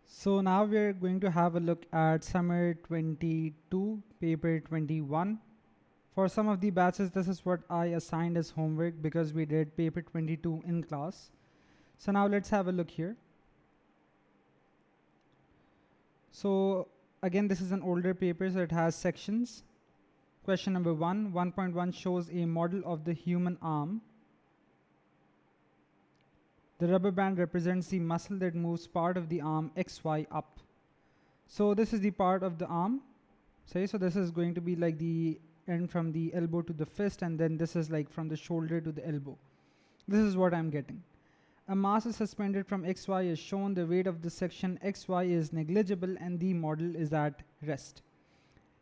So now we're going to have a look at summer 22, paper 21. For some of the batches, this is what I assigned as homework because we did paper 22 in class. So now let's have a look here. So again, this is an older paper, so it has sections. Question number 1.1 shows a model of the human arm. The rubber band represents the muscle that moves part of the arm XY up. So this is the part of the arm. So this is going to be like the end from the elbow to the fist, and then this is like from the shoulder to the elbow. This is what I'm getting. A mass is suspended from XY is shown. The weight of the section XY is negligible and the model is at rest.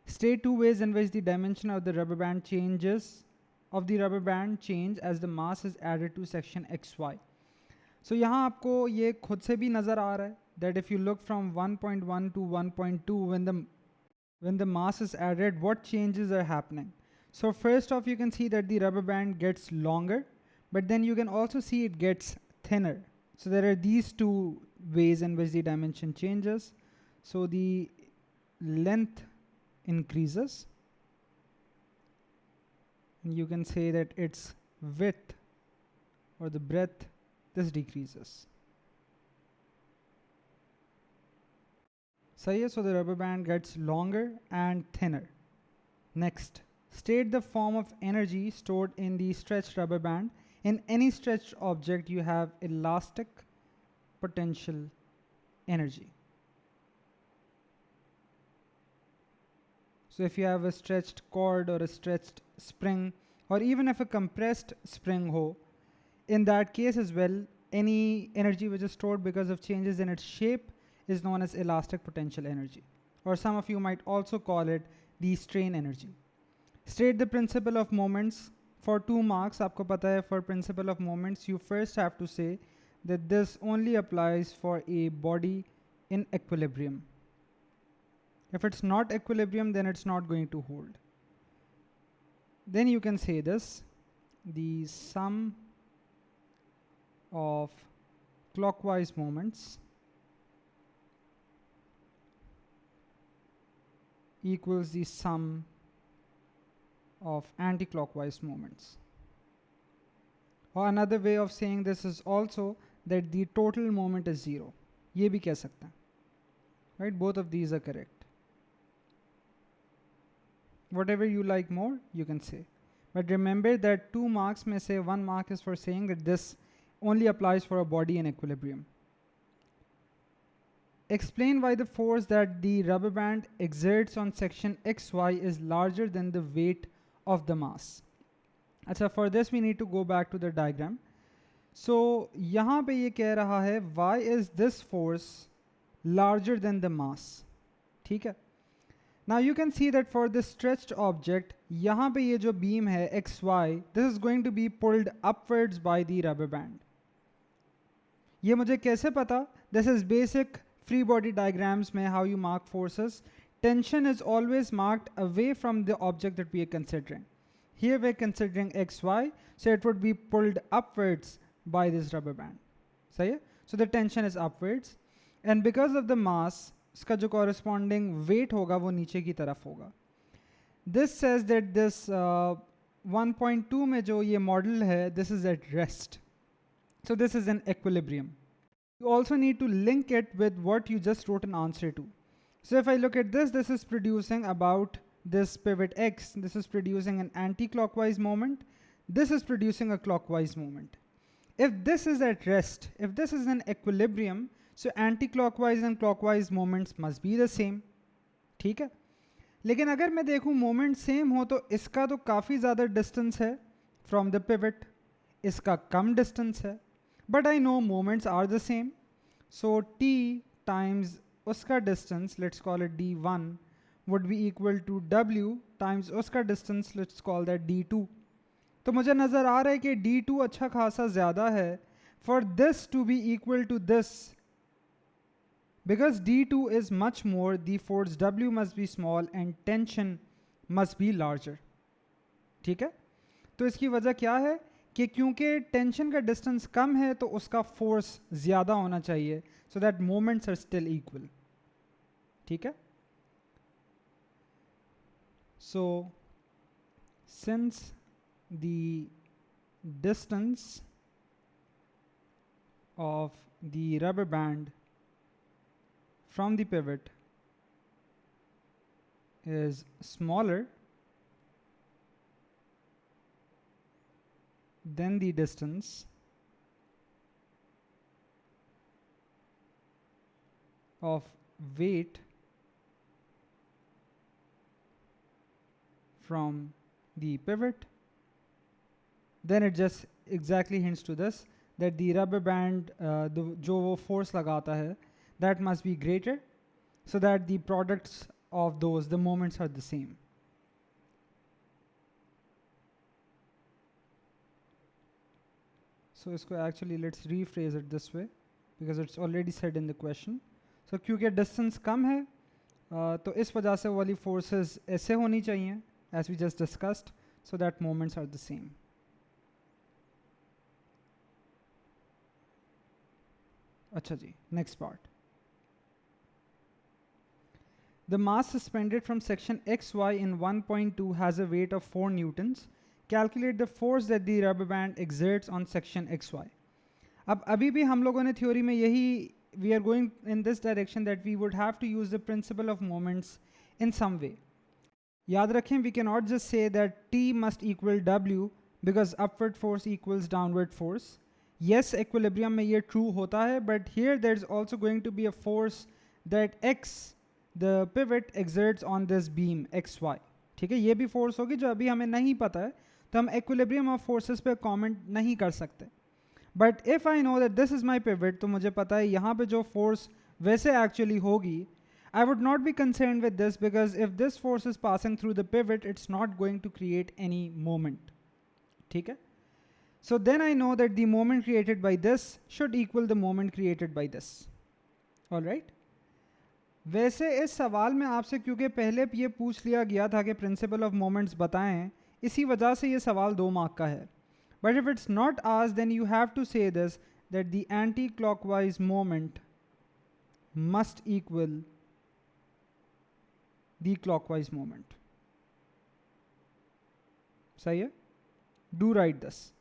State two ways in which the dimension of the rubber band change as the mass is added to section XY. So यहाँ आपको ये खुद से भी नज़र आ रहा है that if you look from 1.1 to 1.2 when the mass is added, what changes are happening. So first off, you can see that the rubber band gets longer, but then you can also see it gets thinner. So there are these two ways in which the dimension changes. So the length increases, and you can say that its width or the breadth, this decreases. So the rubber band gets longer and thinner. Next, state the form of energy stored in the stretched rubber band. In any stretched object, you have elastic potential energy. So if you have a stretched cord or a stretched spring, or even if a compressed spring ho, in that case as well, any energy which is stored because of changes in its shape is known as elastic potential energy. Or some of you might also call it the strain energy. State the principle of moments. For 2 marks, aapko pata hai, for principle of moments, you first have to say that this only applies for a body in equilibrium. If it's not equilibrium, then it's not going to hold. Then you can say this: the sum of clockwise moments equals the sum of anti-clockwise moments. Or another way of saying this is also that the total moment is 0. ये भी कह सकते हैं. Right? Both of these are correct. Whatever you like more, you can say. But remember that 2 marks may say 1 mark is for saying that this only applies for a body in equilibrium. Explain why the force that the rubber band exerts on section XY is larger than the weight of the mass. अच्छा, for this we need to go back to the diagram. So यहाँ पे ये कह रहा है why is this force larger than the mass. ठीक है. Now you can see that for this stretched object, यहाँ पे ये जो beam है XY, this is going to be pulled upwards by the rubber band. ये मुझे कैसे पता? This is basic free body diagrams में how you mark forces. Tension is always marked away from the object that we are considering. Here we're considering XY, so it would be pulled upwards by this rubber band. So the tension is upwards, and because of the mass, इसका जो corresponding weight होगा वो नीचे की तरफ होगा. This says that this 1.2 में जो ये model है, this is at rest. So this is an equilibrium. You also need to link it with what you just wrote an answer to. So if I look at this, this is producing about this pivot X. This is producing an anti-clockwise moment. This is producing a clockwise moment. If this is at rest, if this is an equilibrium, so anti-clockwise and clockwise moments must be the same. ठीक है? लेकिन अगर मैं देखूं moment same हो तो इसका तो काफ़ी ज़्यादा distance है from the pivot, इसका कम distance है. But I know moments are the same. So t times uska distance, let's call it d1, would be equal to w times uska distance, let's call that d2. तो मुझे नज़र आ रहा है कि d2 अच्छा खासा ज़्यादा है. For this to be equal to this, because d2 is much more, the force w must be small and tension must be larger. ठीक है? तो इसकी वजह क्या है कि क्योंकि टेंशन का डिस्टेंस कम है तो उसका फोर्स ज़्यादा होना चाहिए, so that moments are still equal. ठीक है. So since the distance of the rubber band from the pivot is smaller than the distance of weight from the pivot, then it just exactly hints to this, that the rubber band जो वो force लगाता है, that must be greater, so that the products of those, the moments are the same. So इसको actually let's rephrase it this way, because it's already said in the question. So क्योंकि distance कम है, तो इस वजह से वाली forces ऐसे होनी चाहिए, as we just discussed, so that moments are the same. अच्छा जी, next part. The mass suspended from section XY in 1.2 has a weight of 4 newtons. Calculate the force that the rubber band exerts on section XY. अब अभी भी हम लोगों ने theory में यही, we are going in this direction that we would have to use the principle of moments in some way. याद रखें, we cannot just say that T must equal W because upward force equals downward force. Yes, equilibrium में ये true होता है, but here there's also going to be a force that X, the pivot, exerts on this beam XY. ठीक है, ये भी force होगी जो अभी हमें नहीं पता है, तो हम equilibrium of forces पे comment नहीं कर सकते. But if I know that this is my pivot, तो मुझे पता है यहाँ पे जो force वैसे actually होगी, I would not be concerned with this, because if this force is passing through the pivot, it's not going to create any moment. ठीक है? So then I know that the moment created by this should equal the moment created by this. All right? वैसे इस सवाल में आपसे क्योंकि पहले ये पूछ लिया गया था कि प्रिंसिपल ऑफ मोमेंट्स बताएं, इसी वजह से ये सवाल 2 मार्क का है. But if it's not asked, then you have to say this, that the anti-clockwise moment must equal the clockwise moment. सही है? Do write this.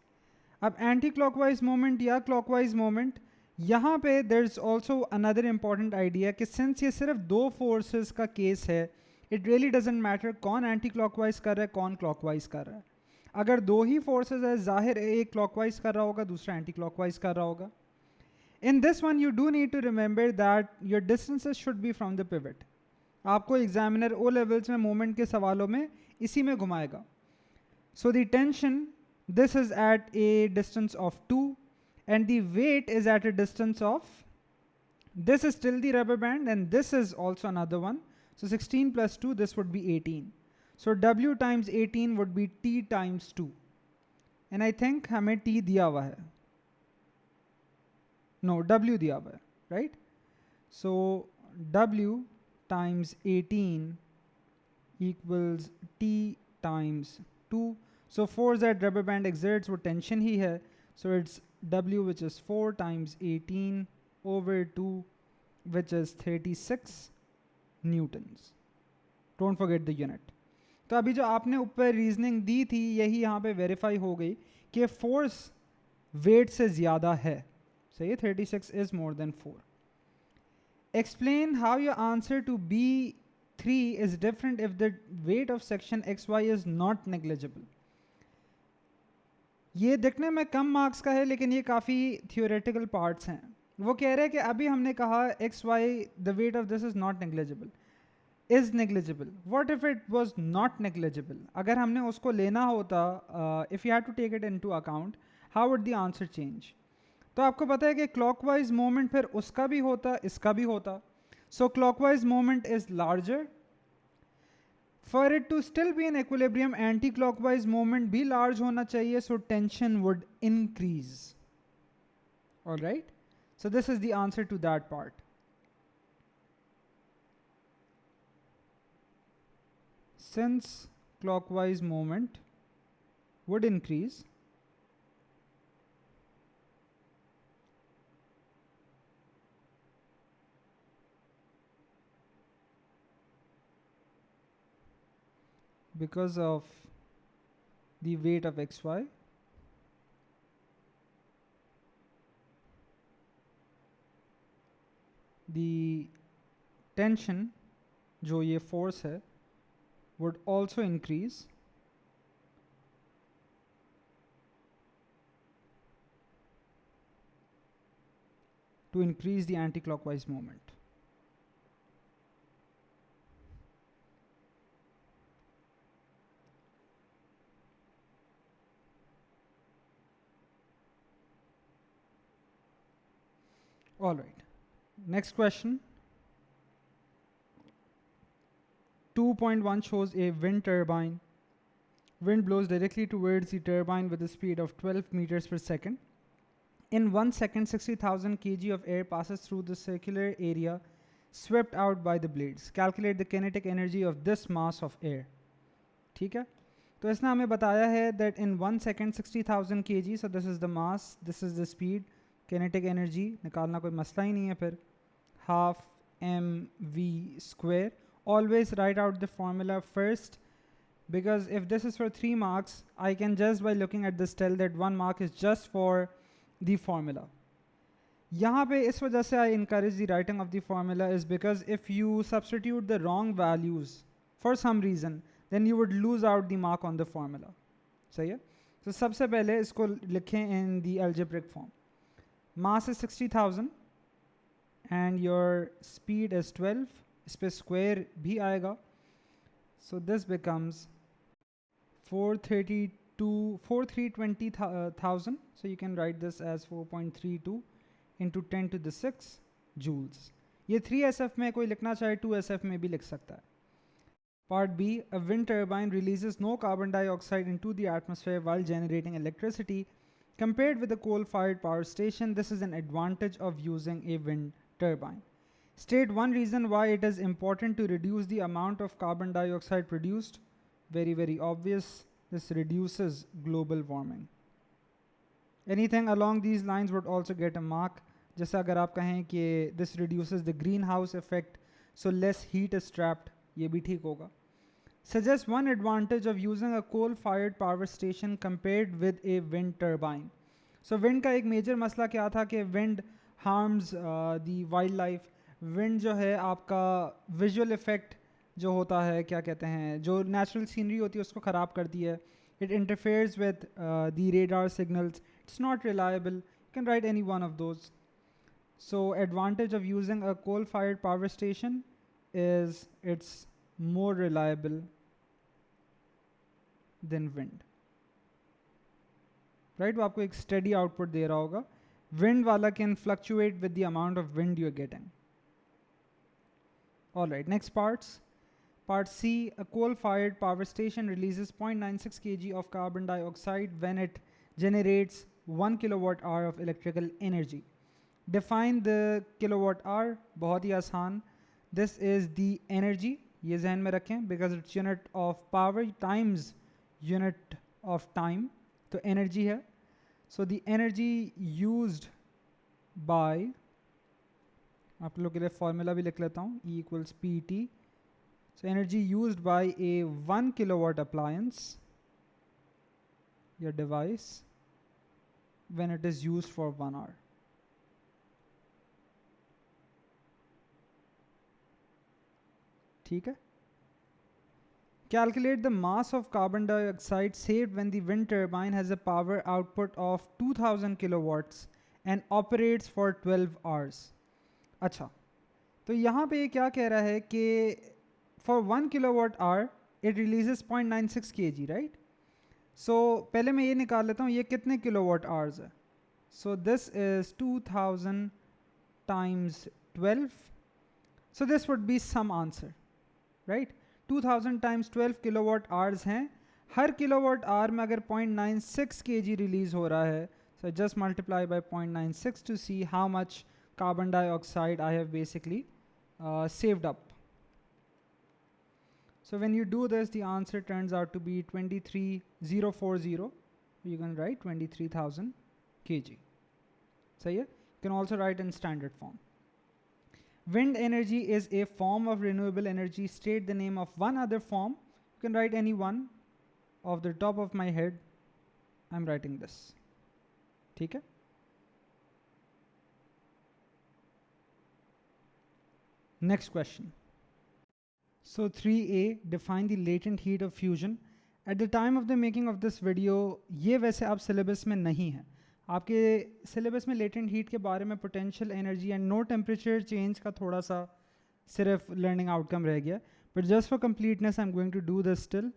अब anti-clockwise moment या clockwise moment, यहाँ पे there's also another important idea कि since ये सिर्फ 2 forces का केस है, it really doesn't matter कौन anti-clockwise कर रहा है, कौन clockwise कर रहा है. अगर 2 ही forces है, जाहिर है एक clockwise कर रहा होगा, दूसरा anti-clockwise कर रहा होगा. In this one you do need to remember that your distances should be from the pivot. आपको examiner O levels में moment के सवालों में इसी में घुमाएगा. So the tension, this is at a distance of 2, and the weight is at a distance of, this is still the rubber band, and this is also another one. So 16 plus 2, this would be 18. So W times 18 would be T times 2. And I think हमें T दिया हुआ है. No, W दिया हुआ है, right? So W times 18 equals T times 2. So force that rubber band exerts वो tension ही है. So it's W, which is 4 times 18 over 2, which is 36 newtons. Don't forget the unit. तो अभी जो आपने ऊपर रीजनिंग दी थी, यही यहाँ पे वेरीफाई हो गई कि फोर्स वेट से ज़्यादा है. सही है, 36 is more than 4. Explain how your answer to B3 is different if the weight of section XY is not negligible. ये दिखने में कम मार्क्स का है, लेकिन ये काफ़ी थियोरेटिकल पार्ट्स हैं. वो कह रहे हैं कि अभी हमने कहा XY, the weight of this is not negligible, is negligible. What if it was not negligible? अगर हमने उसको लेना होता, if you have to take it into account, how would the answer change? तो आपको पता है कि क्लॉकवाइज मोमेंट फिर उसका भी होता, इसका भी होता. So clockwise moment is larger. For it to still be in equilibrium, anti-clockwise moment भी large होना चाहिए, so tension would increase. All right? So this is the answer to that part. Since clockwise moment would increase, because of the weight of xy, the tension जो ये force है would also increase to increase the anti-clockwise moment. All right, next question. 2.1 shows a wind turbine. Wind blows directly towards the turbine with a speed of 12 meters per second. In 1 second, 60,000 kg of air passes through the circular area swept out by the blades. Calculate the kinetic energy of this mass of air. ठीक है, तो इसने हमें बताया है that in 1 second 60,000 kg, so this is the mass, this is the speed, kinetic energy निकालना कोई मसला ही नहीं है फिर, half mv square. Always write out the formula first, because if this is for 3 marks, I can just by looking at this tell that 1 mark is just for the formula. यहाँ पे इस वजह से I encourage the writing of the formula is because if you substitute the wrong values for some reason, then you would lose out the mark on the formula. सही है? तो सबसे पहले इसको लिखें in the algebraic form. Mass is 60,000 and your speed is 12. इस पे square भी आएगा. So this becomes 4,320,000. So you can write this as 4.32 into 10 to the 6 joules. ये 3SF में कोई लिखना चाहे 2SF में भी लिख सकता है. Part B, a wind turbine releases no carbon dioxide into the atmosphere while generating electricity. Compared with a coal-fired power station, this is an advantage of using a wind turbine. State one reason why it is important to reduce the amount of carbon dioxide produced. Very, very obvious. This reduces global warming. Anything along these lines would also get a mark. जैसे अगर आप कहें कि this reduces the greenhouse effect, so less heat is trapped, ये भी ठीक होगा. Suggest one advantage of using a coal-fired power station compared with a wind turbine. So wind का एक major मसला क्या था कि wind harms the wildlife. Wind जो है आपका visual effect जो होता है, क्या कहते हैं, जो natural scenery होती है उसको ख़राब करती है. It interferes with the radar signals. It's not reliable. You can write any one of those. So advantage of using a coal-fired power station is it's more reliable than wind. Right? वो आपको एक steady output दे रहा होगा. Wind वाला can fluctuate with the amount of wind you're getting. All right, next parts. Part C, a coal-fired power station releases 0.96 kg of carbon dioxide when it generates 1 kilowatt hour of electrical energy. Define the kilowatt hour. बहुत ही आसान. This is the energy. ये ज़हन में रखें because it's unit of power times unit of time. तो energy है. So the energy used by, आप लोगों के लिए formula भी लिख लेता हूँ. E equals PT. So energy used by a 1 kilowatt appliance, your device, when it is used for 1 hour. ठीक है? Calculate the mass of carbon dioxide saved when the wind turbine has a power output of 2000 kilowatts and operates for 12 hours. अच्छा, तो यहाँ पे ये क्या कह रहा है कि for 1 kilowatt hour it releases 0.96 kg, right? So पहले मैं ये निकाल लेता हूँ ये कितने kilowatt hours है. So this is 2000 times 12. So this would be some answer, right? 2000 times 12 kilowatt hours हैं. हर kilowatt hour में अगर 0.96 kg release हो रहा है, so just multiply by 0.96 to see how much carbon dioxide I have basically saved up. So when you do this, the answer turns out to be 23,040. You can write 23,000 kg. So yeah, you can also write in standard form. Wind energy is a form of renewable energy. State the name of one other form. You can write any one. Off the top of my head, I'm writing this. ठीक है? Next question. So 3a, define the latent heat of fusion. At the time of the making of this video, ये वैसे आप syllabus में नहीं है. आपके syllabus में latent heat के बारे में potential energy and no temperature change का थोड़ा सा सिर्फ learning outcome रह गया. But just for completeness, I'm going to do this still.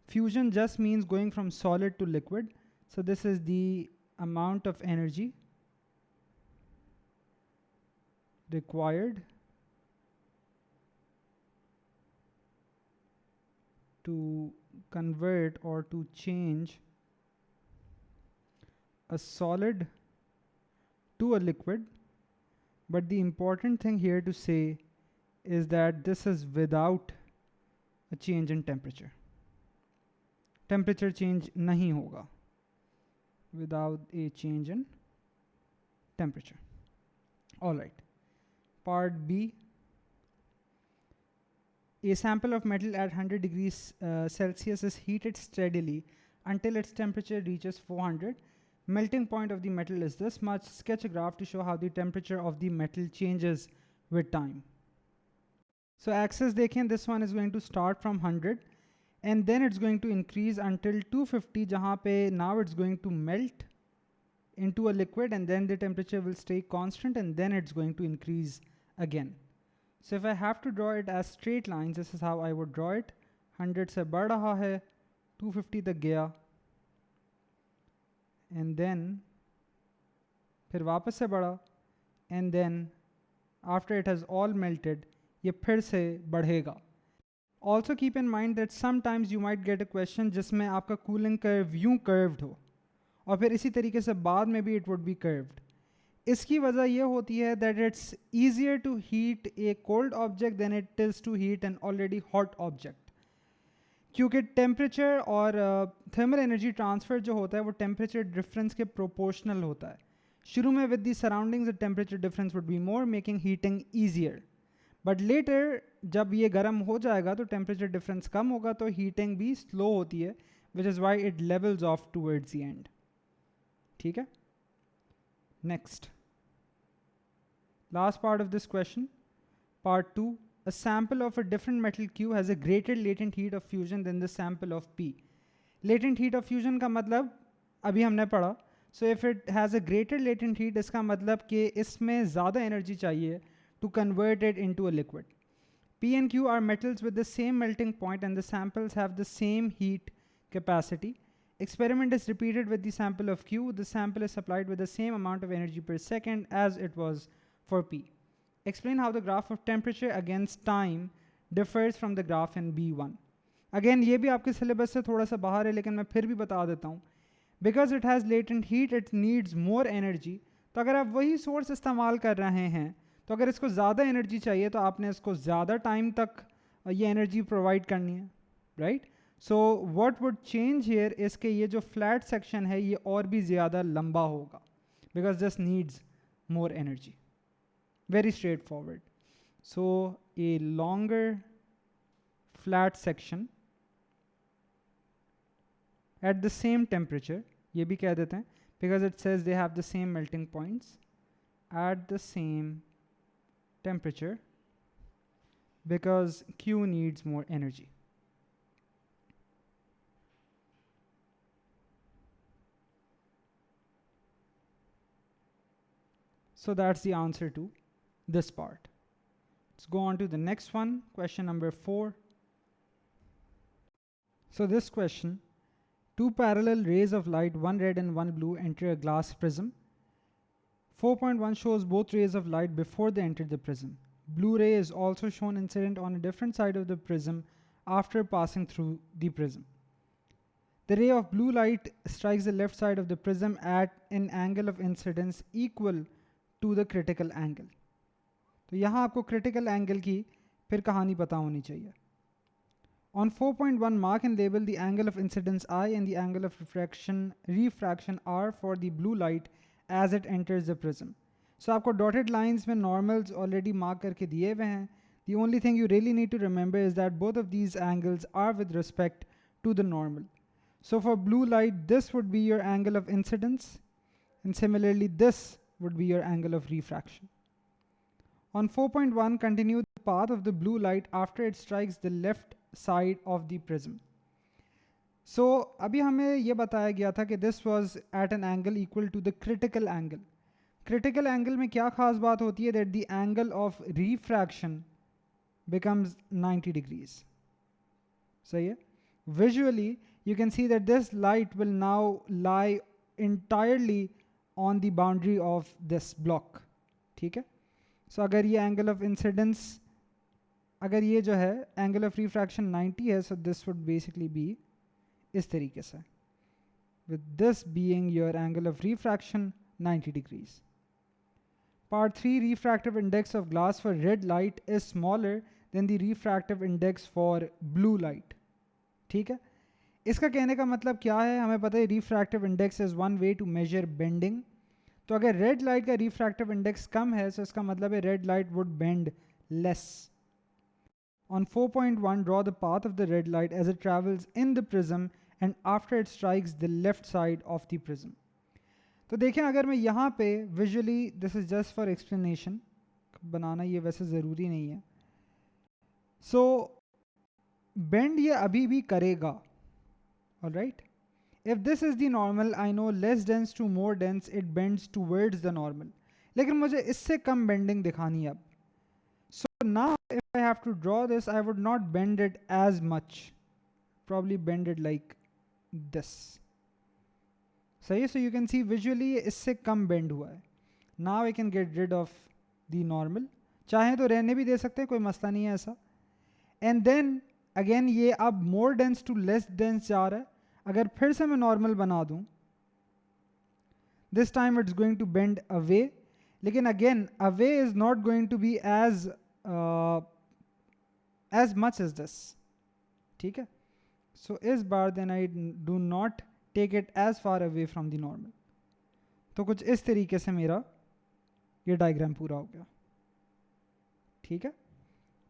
Fusion just means going from solid to liquid. So this is the amount of energy required to convert or to change a solid to a liquid. But the important thing here to say is that this is without a change in temperature. Temperature change nahi hoga without a change in temperature. All right. Part B. A sample of metal at 100 degrees Celsius is heated steadily until its temperature reaches 400. Melting point of the metal is this much. Sketch a graph to show how the temperature of the metal changes with time. So axis देखें, this one is going to start from 100 and then it's going to increase until 250 जहाँ पे now it's going to melt into a liquid and then the temperature will stay constant and then it's going to increase again. So if I have to draw it as straight lines, this is how I would draw it. 100 से बढ़ रहा है, 250 तक गया, and then फिर वापस से बढ़ा, and then after it has all melted, ये फिर से बढ़ेगा. Also keep in mind that sometimes you might get a question जिसमें आपका cooling curve यूं curved हो और फिर इसी तरीके से बाद में भी it would be curved. इसकी वजह ये होती है that it's easier to heat a cold object than it is to heat an already hot object. क्योंकि टेम्परेचर और थर्मल एनर्जी ट्रांसफ़र जो होता है वो टेम्परेचर डिफरेंस के प्रोपोर्शनल होता है. शुरू में with the surroundings the temperature difference would be more making heating easier, but later जब ये गर्म हो जाएगा तो टेम्परेचर डिफरेंस कम होगा तो हीटिंग भी स्लो होती है, which is why it levels of towards the end. ठीक है. Next, last part of this question, part 2. A sample of a different metal Q has a greater latent heat of fusion than the sample of P. Latent heat of fusion का मतलब अभी हमने पढ़ा. So if it has a greater latent heat, इसका मतलब कि इसमें ज़्यादा energy चाहिए to convert it into a liquid. P and Q are metals with the same melting point and the samples have the same heat capacity. Experiment is repeated with the sample of Q. The sample is supplied with the same amount of energy per second as it was for P. Explain how the graph of temperature against time differs from the graph in B1. Again, ये भी आपके syllabus से थोड़ा सा बाहर है लेकिन मैं फिर भी बता देता हूँ. Because it has latent heat, it needs more energy. तो अगर आप वही source इस्तेमाल कर रहे हैं तो अगर इसको ज़्यादा energy चाहिए तो आपने इसको ज़्यादा time तक ये energy provide करनी है, right? So what would change here is कि ये जो flat section है ये और भी ज़्यादा लंबा होगा because this needs more energy. Very straightforward. So a longer flat section at the same temperature, ये भी कह देते हैं because it says they have the same melting points at the same temperature because Q needs more energy. So that's the answer to this part. Let's go on to the next one, question number 4. So this question, two parallel rays of light, one red and one blue, enter a glass prism. 4.1 shows both rays of light before they enter the prism. Blue ray is also shown incident on a different side of the prism after passing through the prism. The ray of blue light strikes the left side of the prism at an angle of incidence equal to the critical angle. तो यहाँ आपको critical angle की फिर कहानी पता होनी चाहिए. On 4.1, mark and label the angle of incidence I and the angle of refraction R for the blue light as it enters the prism. So आपको dotted lines में normals already mark करके दिए हुए हैं. The only thing you really need to remember is that both of these angles are with respect to the normal. So for blue light, this would be your angle of incidence, and similarly this would be your angle of refraction. On 4.1, continue the path of the blue light after it strikes the left side of the prism. So अभी हमें ये बताया गया था कि this was at an angle equal to the critical angle. Critical angle में क्या खास बात होती है that the angle of refraction becomes 90 degrees. सही है? Visually, you can see that this light will now lie entirely on the boundary of this block. ठीक है? So अगर ये angle of incidence, अगर ये जो है angle of refraction 90 है, so this would basically be इस तरीके से, with this being your angle of refraction 90 degrees. Part 3, refractive index of glass for red light is smaller than the refractive index for blue light. ठीक है? इसका कहने का मतलब क्या है? हमें पता है refractive index is one way to measure bending. तो अगर red light का refractive index कम है, तो इसका मतलब है red light would bend less. On 4.1, draw the path of the red light as it travels in the prism and after it strikes the left side of the prism. तो देखें अगर मैं यहाँ पे visually, this is just for explanation, बनाना ये वैसे ज़रूरी नहीं है. So bend ये अभी भी करेगा, alright? If this is the normal, I know less dense to more dense, it bends towards the normal. लेकिन मुझे इससे कम bending दिखानी है अब. So now if I have to draw this, I would not bend it as much. Probably bend it like this. So you can see visually इससे कम bend हुआ है. Now I can get rid of the normal. चाहे तो रहने भी दे सकते हैं, कोई मसला नहीं है ऐसा. And then again ये अब more dense to less dense जा रहा है. अगर फिर से मैं normal बना दूं, this time it's going to bend away. लेकिन again away is not going to be as much as this. ठीक है? So इस बार then I do not take it as far away from the normal. तो कुछ इस तरीके से मेरा ये diagram पूरा हो गया. ठीक है?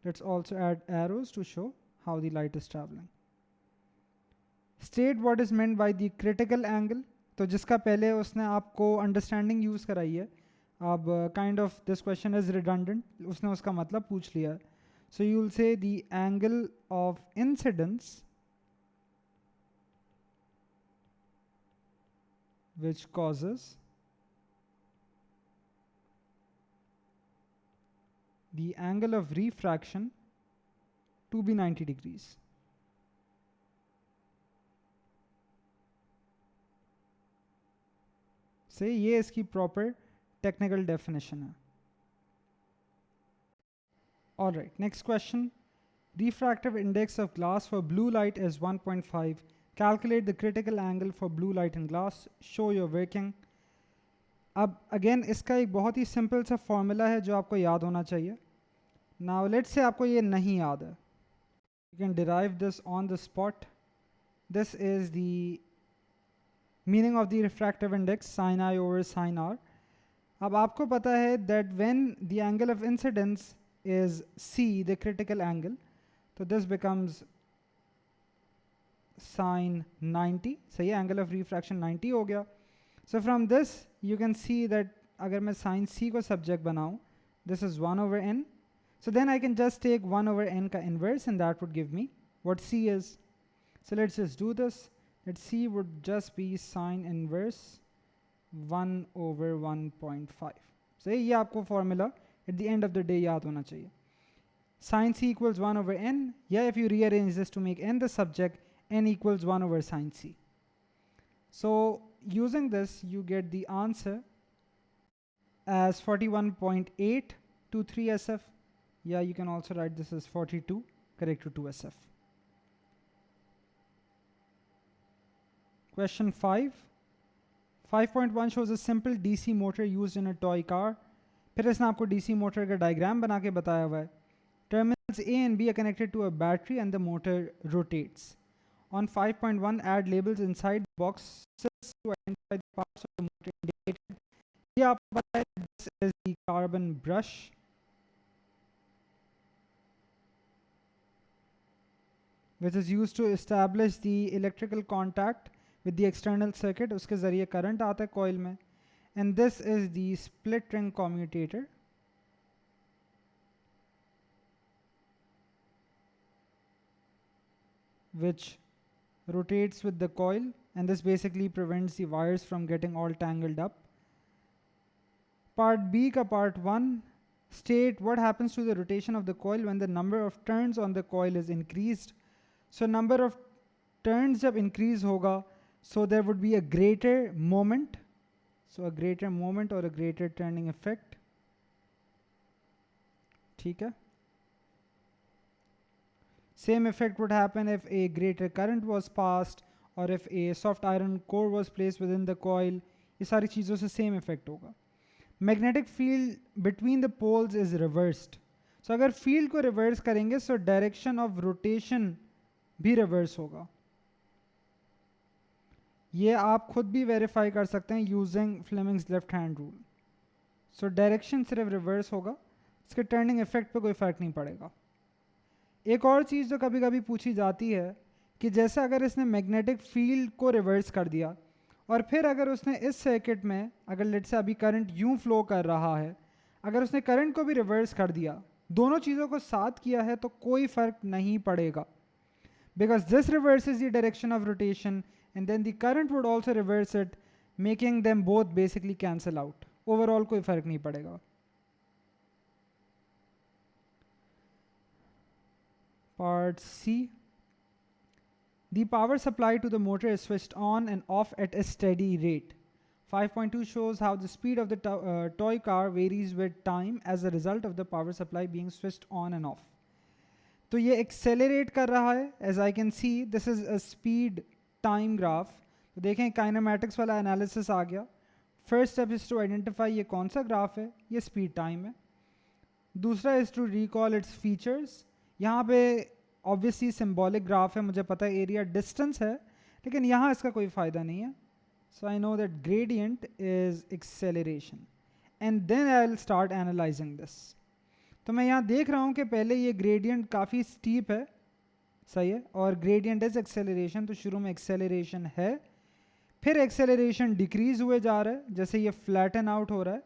Let's also add arrows to show how the light is traveling. State what is meant by the critical angle. तो जिसका पहले उसने आपको understanding use कराई है, अब kind of this question is redundant, उसने उसका मतलब पूछ लिया है. So you will say the angle of incidence which causes the angle of refraction to be 90 degrees. से ये इसकी proper technical definition है. Alright, next question. Refractive index of glass for blue light is 1.5. Calculate the critical angle for blue light in glass. Show your working. अब again इसका एक बहुत ही simple सा formula है जो आपको याद होना चाहिए. Now let's say आपको ये नहीं याद है. You can derive this on the spot. This is the meaning of the refractive index, sin I over sin R. अब आपको पता है that when the angle of incidence is C, the critical angle, so this becomes sin 90. सही है, angle of refraction 90 हो गया. So from this you can see that अगर मैं sin C को subject बनाऊं, this is 1 over n. So then I can just take 1 over n का inverse and that would give me what C is. So let's just do this. Let C would just be sin inverse 1 over 1.5. So ये आपको formula at the end of the day याद होना चाहिए. Sin C equals 1 over n. Yeah, if you rearrange this to make n the subject, n equals 1 over sin C. So using this, you get the answer as 41.8 to 3 SF. Yeah, you can also write this as 42, correct to 2 SF. Question 5. 5.1 shows a simple DC motor used in a toy car. फिर इसने आपको DC motor का diagram बना के बताया हुआ है. Terminals A and B are connected to a battery and the motor rotates. On 5.1, add labels inside the boxes to identify the parts of the motor indicated. ये आपको पता है, this is the carbon brush. which is used to establish the electrical contact with the external circuit. उसके ज़रिए current आता है coil में. And this is the split ring commutator, which rotates with the coil, and this basically prevents the wires from getting all tangled up. Part B ka part 1 state what happens to the rotation of the coil when the number of turns on the coil is increased. So number of turns jab increase hoga, so there would be a greater moment. So a greater moment or a greater turning effect. ठीक है? Same effect would happen if a greater current was passed or if a soft iron core was placed within the coil. ये सारी चीज़ों से same effect होगा. Magnetic field between the poles is reversed. So अगर field को reverse करेंगे, so direction of rotation भी reverse होगा. ये आप खुद भी verify कर सकते हैं using Fleming's left hand rule. So direction सिर्फ reverse होगा, इसके turning effect पे कोई फ़र्क नहीं पड़ेगा. एक और चीज़ जो कभी कभी पूछी जाती है कि जैसे अगर इसने मैग्नेटिक फील्ड को रिवर्स कर दिया और फिर अगर उसने इस सर्किट में, अगर लेट से अभी करंट यूं फ्लो कर रहा है, अगर उसने करंट को भी रिवर्स कर दिया, दोनों चीज़ों को साथ किया है तो कोई फ़र्क नहीं पड़ेगा, because this reverses the direction of rotation and then the current would also reverse it, making them both basically cancel out. Overall कोई फ़र्क नहीं पड़ेगा. Part C. The power supply to the motor is switched on and off at a steady rate. 5.2 shows how the speed of the toy car varies with time as a result of the power supply being switched on and off. तो ये accelerate कर रहा है. As I can see, this is a speed time graph. तो देखें kinematics वाला analysis आ गया. First step is to identify ये कौन सा graph है. ये speed time है. दूसरा is to recall its features. यहाँ पे ऑब्वियसली सिंबॉलिक ग्राफ है, मुझे पता है एरिया डिस्टेंस है, लेकिन यहाँ इसका कोई फ़ायदा नहीं है. So I know that gradient is acceleration and then I will start analysing this. तो मैं यहाँ देख रहा हूँ कि पहले ये ग्रेडियंट काफ़ी स्टीप है, सही है, और ग्रेडियंट इज़ एक्सेलरेशन, तो शुरू में एक्सेलरेशन है, फिर एक्सेलरेशन डिक्रीज़ हुए जा रहा है जैसे ये फ्लैटन आउट हो रहा है,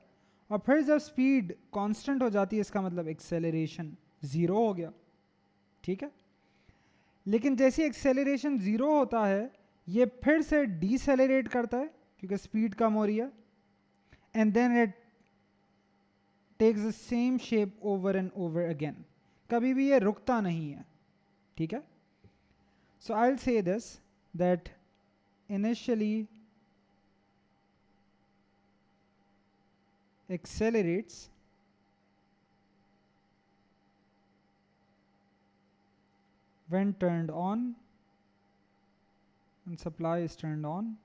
और फिर जब स्पीड कांस्टेंट हो जाती है इसका मतलब एक्सेलरेशन ज़ीरो हो गया. ठीक है, लेकिन जैसे एक्सेलरेशन ज़ीरो होता है ये फिर से डीसेलरेट करता है क्योंकि स्पीड कम हो रही है, and then it takes the same shape over and over again. कभी भी ये रुकता नहीं है. ठीक है, so I will say this that initially accelerates when turned on and supply is turned on.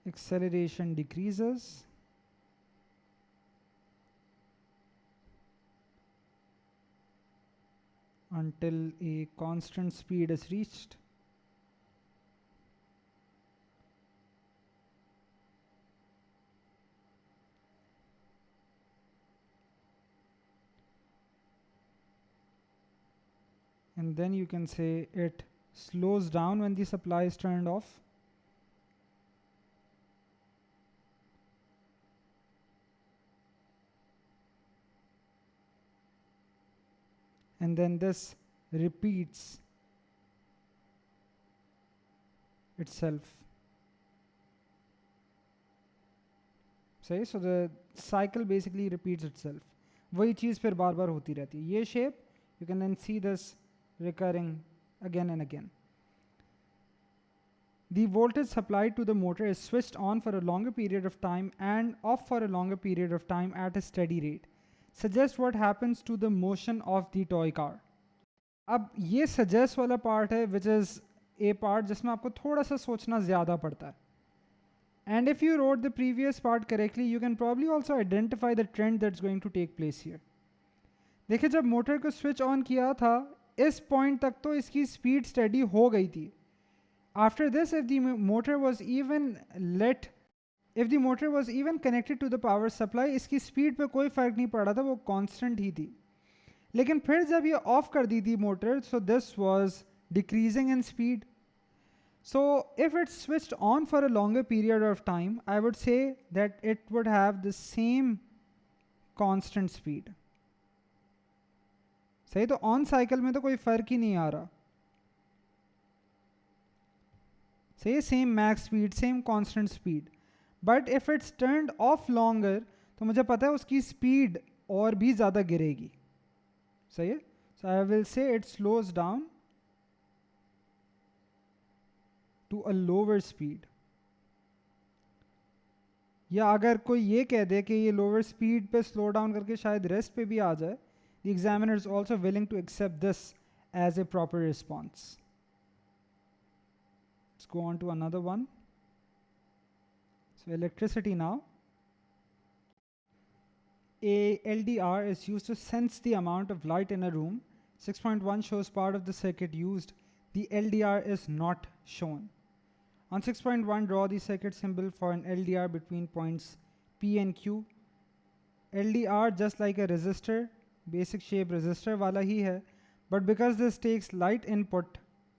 Acceleration decreases until a constant speed is reached. And then you can say it slows down when the supply is turned off. And then this repeats itself. सही, so the cycle basically repeats itself. वही चीज़ फिर बार बार होती रहती है. ये shape, you can then see this recurring again and again. The voltage supplied to the motor is switched on for a longer period of time and off for a longer period of time at a steady rate. Suggest what happens to the motion of the toy car. अब ये suggest वाला part है which is a part जिसमें आपको थोड़ा सा सोचना ज़्यादा पड़ता है. And if you wrote the previous part correctly, you can probably also identify the trend that's going to take place here. देखिए जब मोटर को स्विच ऑन किया था इस पॉइंट तक तो इसकी स्पीड स्टेडी हो गई थी. After this, if the motor was even let if the motor was even connected to the power supply, इसकी स्पीड पे कोई फ़र्क नहीं पड़ा था, वो कांस्टेंट ही थी. लेकिन फिर जब ये ऑफ कर दी थी motor, so this was decreasing in speed. So if it's switched on for a longer period of time, I would say that it would have the same constant speed. सही, तो on cycle में तो कोई फर्क ही नहीं आ रहा. सही, same max speed, same constant speed. But if it's turned of longer, तो मुझे पता है उसकी स्पीड और भी ज़्यादा गिरेगी. सही है. So I will say it slows down to a lower speed. या अगर कोई ये कह दे कि ये लोअर स्पीड पे स्लो डाउन करके शायद रेस्ट पे भी आ जाए, the examiner is also willing to accept this as a proper response. Let's go on to another one. So electricity now. A LDR is used to sense the amount of light in a room. 6.1 shows part of the circuit used. The LDR is not shown. On 6.1, draw the circuit symbol for an LDR between points P and Q. LDR, just like a resistor, basic shape resistor wala hi hai, but because this takes light input,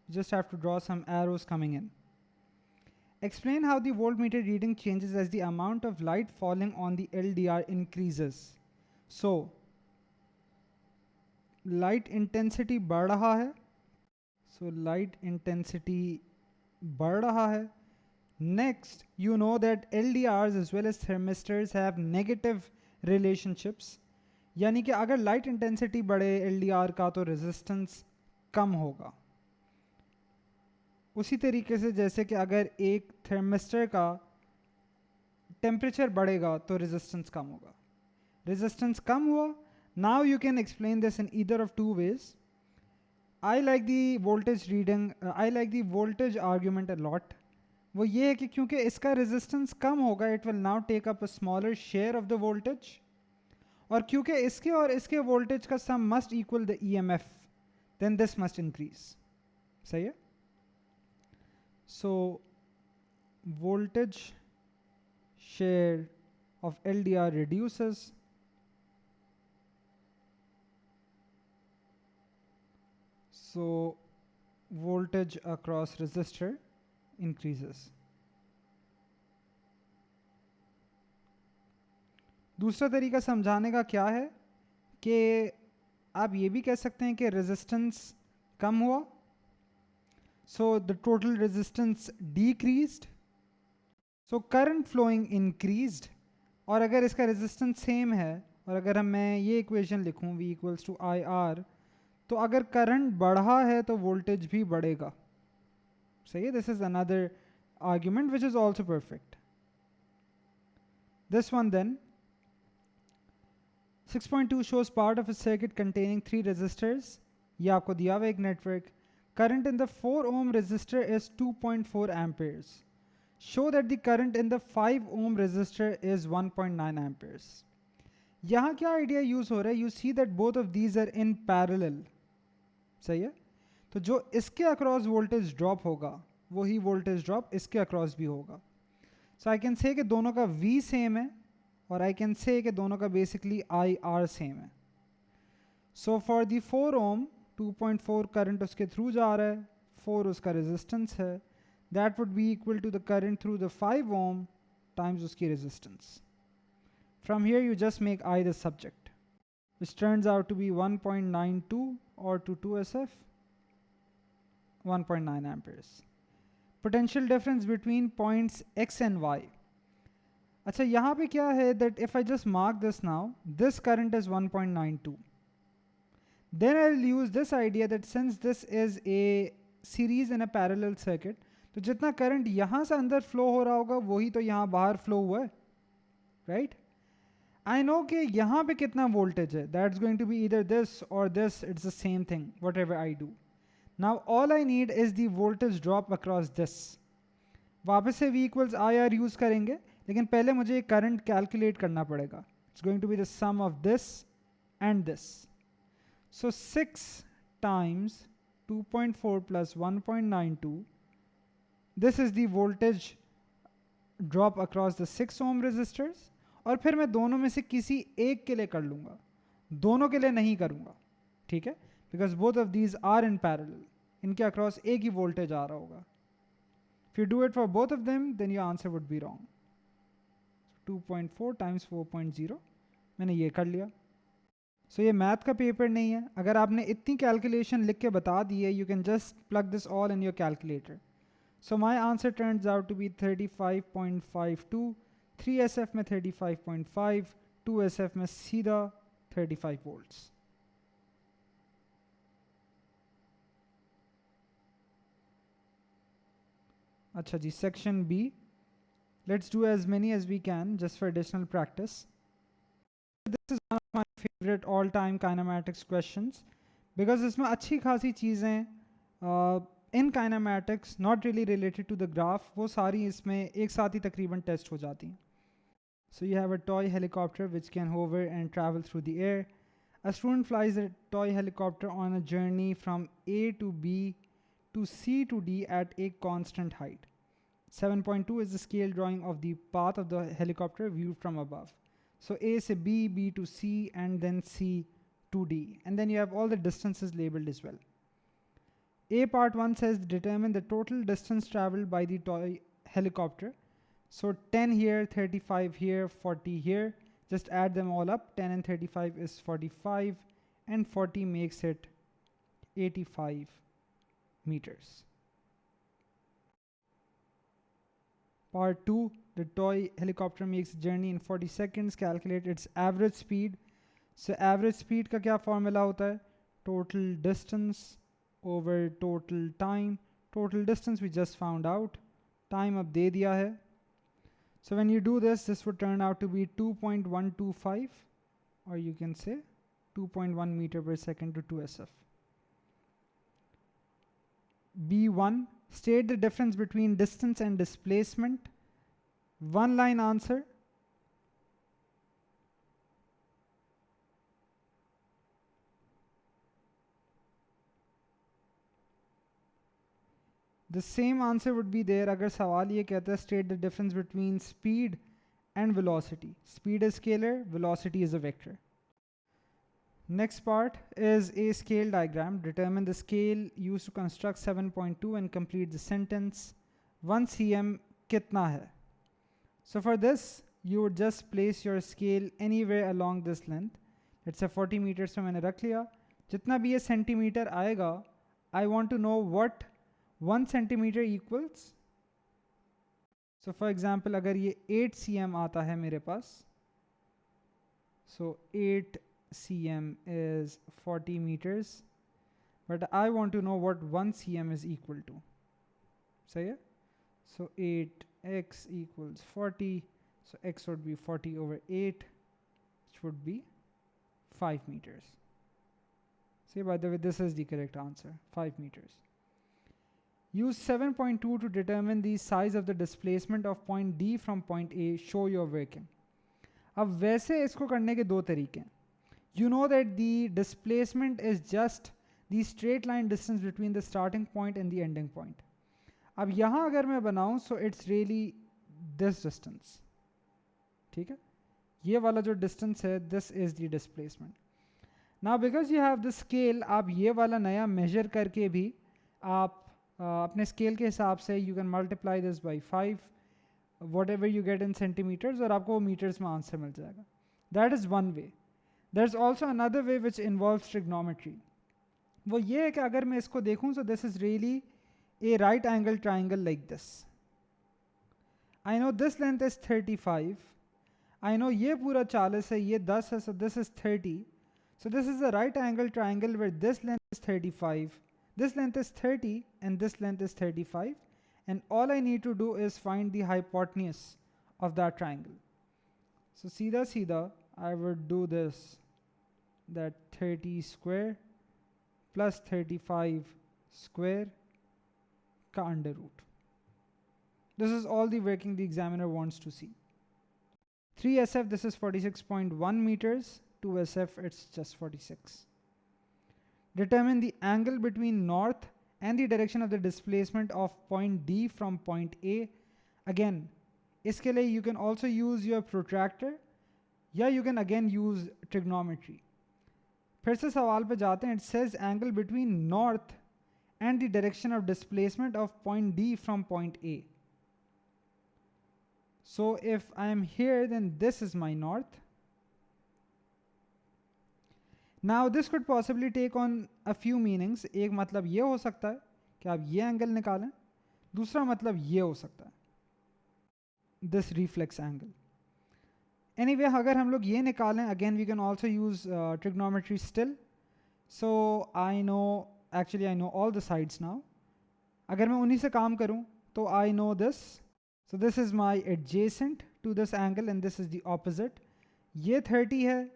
you just have to draw some arrows coming in. Explain how the voltmeter reading changes as the amount of light falling on the LDR increases. So, light intensity बढ़ रहा है. So, light intensity बढ़ रहा है. Next, you know that LDRs as well as thermistors have negative relationships. यानी कि अगर light intensity बढ़े LDR का तो रेजिस्टेंस कम होगा. उसी तरीके से जैसे कि अगर एक थर्मिस्टर का टेम्परेचर बढ़ेगा तो रेजिस्टेंस कम होगा. रेजिस्टेंस कम हुआ. Now you can explain this in either of two ways. I like the voltage reading, I like the voltage argument a lot. वो ये है कि क्योंकि इसका रेजिस्टेंस कम होगा, it will now take up a smaller share of the voltage. और क्योंकि इसके और इसके वोल्टेज का sum must equal the EMF, then this must increase. सही है. So voltage share of LDR reduces. So voltage across resistor increases. दूसरा तरीका समझाने का क्या है कि आप ये भी कह सकते हैं कि रेजिस्टेंस कम हुआ, so the total resistance decreased, so current flowing increased. और अगर इसका रेजिस्टेंस सेम है और अगर मैं ये इक्वेशन लिखूं V इक्वल्स टू IR, तो अगर करंट बढ़ा है तो वोल्टेज भी बढ़ेगा. सही है. This is another argument which is also perfect. This one then, 6.2 shows part of a circuit containing 3 resistors. ये आपको दिया हुआ एक network. Current in the 4 ohm resistor is 2.4 amperes. Show that the current in the 5 ohm resistor is 1.9 amperes. यहाँ क्या idea use हो रहा है? You see that both of these are in parallel. सही है. तो जो इसके अक्रॉस वोल्टेज ड्रॉप होगा वही वोल्टेज ड्रॉप इसके अक्रॉस भी होगा. सो आई कैन से कि दोनों का V सेम है और आई कैन से कि दोनों का बेसिकली IR सेम है. So for the 4 ohm 2.4 current उसके थ्रू जा रहा है, 4 उसका रेजिस्टेंस है. That would be equal to the current through the 5 ohm times उसकी resistance. From here you just make I the subject, which turns out to be 1.92 or to 2SF, 1.9 amperes. Potential difference between points X and Y. अच्छा, यहाँ पे क्या है that if I just mark this now, this current is 1.92. Then I'll use this idea that since this is a series in a parallel circuit, तो जितना current यहाँ से अंदर फ्लो हो रहा होगा वही तो यहाँ बाहर फ्लो हुआ है. राइट. I know कि यहाँ पे कितना वोल्टेज है. That's going to be either this or this. It's the same thing, whatever I do. Now all I need is the voltage drop across this. वापस से V equals IR यूज करेंगे, लेकिन पहले मुझे करंट कैलकुलेट करना पड़ेगा. It's going to be the sum of this and this. So 6 times 2.4 plus 1.92. This is the voltage drop across the 6 ohm resistors, और फिर मैं दोनों में से किसी एक के लिए कर लूँगा, दोनों के लिए नहीं करूँगा, ठीक है, because both of these are in parallel, इनके अक्रॉस एक ही वोल्टेज आ रहा होगा. If you do it for both of them, then your answer would be wrong. 2.4 times 4.0, मैंने ये कर लिया. So ये मैथ का पेपर नहीं है. अगर आपने इतनी कैलकुलेशन लिख के बता दी है, you can just plug this all in your calculator. So my answer turns out to be 35.52. 3SF में 35.5, 2SF में सीधा 35 volts. अच्छा जी, section B. Let's do as many as we can just for additional practice. This is one of my favorite all-time kinematics questions because इसमें अच्छी खासी चीज़ें in kinematics not really related to the graph, वो सारी इसमें एक साथ ही तकरीबन टेस्ट हो जाती हैं. So you have a toy helicopter which can hover and travel through the air. A student flies a toy helicopter on a journey from A to B to C to D at a constant height. 7.2 is the scale drawing of the path of the helicopter viewed from above. So A से B, B to C, and then C to D. And then you have all the distances labeled as well. A part 1 says determine the total distance traveled by the toy helicopter. So 10 here, 35 here, 40 here. Just add them all up. 10 and 35 is 45, and 40 makes it 85 meters. Part 2, the toy helicopter makes a journey in 40 seconds. Calculate its average speed. So average speed का क्या formula होता है? Total distance over total time. Total distance we just found out. Time अब दे दिया है. So when you do this, this would turn out to be 2.125, or you can say 2.1 meter per second to 2SF. B1, state the difference between distance and displacement. One line answer. The same answer would be there अगर सवाल ये कहता है state the difference between speed and velocity. Speed is scalar, velocity is a vector. Next part is a scale diagram. Determine the scale used to construct 7.2 and complete the sentence. 1 cm कितना है? So for this, you would just place your scale anywhere along this length. Let's say 40 meters में मैंने रख लिया. जितना भी ये centimetre आएगा, I want to know what 1 centimeter equals. So for example, अगर ये 8 cm आता है मेरे पास, so 8 cm is 40 meters, but I want to know what 1 cm is equal to. सही है? So 8x equals 40, so x would be 40 over 8, which would be 5 meters. See, by the way, this is the correct answer, 5 meters. Use 7.2 to determine the size of the displacement of point D from point A. Show your working. अब वैसे इसको करने के दो तरीके हैं. You know that the displacement is just the straight line distance between the starting point and the ending point. अब यहाँ अगर मैं बनाऊँ, so it's really this distance. ठीक है? ये वाला जो distance है, this is the displacement. Now because you have the scale, आप ये वाला नया measure करके भी आप अपने स्केल के हिसाब से you can multiply this by 5, whatever you get in centimeters, और आपको meters में आंसर मिल जाएगा. That is one way. There's also another way which involves trigonometry. वो ये है कि अगर मैं इसको देखूं, so this is really a right angle triangle like this. I know this length is 35. I know ये पूरा 40 है, ये 10 है, so this is 30. So this is a right angle triangle where this length is 35. This length is 30 and this length is 35, and all I need to do is find the hypotenuse of that triangle. So सीधा I would do this, that 30 square plus 35 square का under root. This is all the working the examiner wants to see. 3SF, this is 46.1 meters. 2SF, it's just 46. Determine the angle between north and the direction of the displacement of point D from point A. Again, इसके लिए you can also use your protractor या you can again use trigonometry. फिर से सवाल पे जाते हैं. It says angle between north and the direction of displacement of point D from point A. So if I am here, then this is my north. Now this could possibly take on a few meanings. एक मतलब ये हो सकता है कि आप ये angle निकालें. दूसरा मतलब ये हो सकता है, this reflex angle. Anyway, अगर हम लोग ये निकालें, again we can also use trigonometry still. So I know, actually I know all the sides now. अगर मैं उन्हीं से काम करूं तो I know this. So this is my adjacent to this angle and this is the opposite. ये 30 है,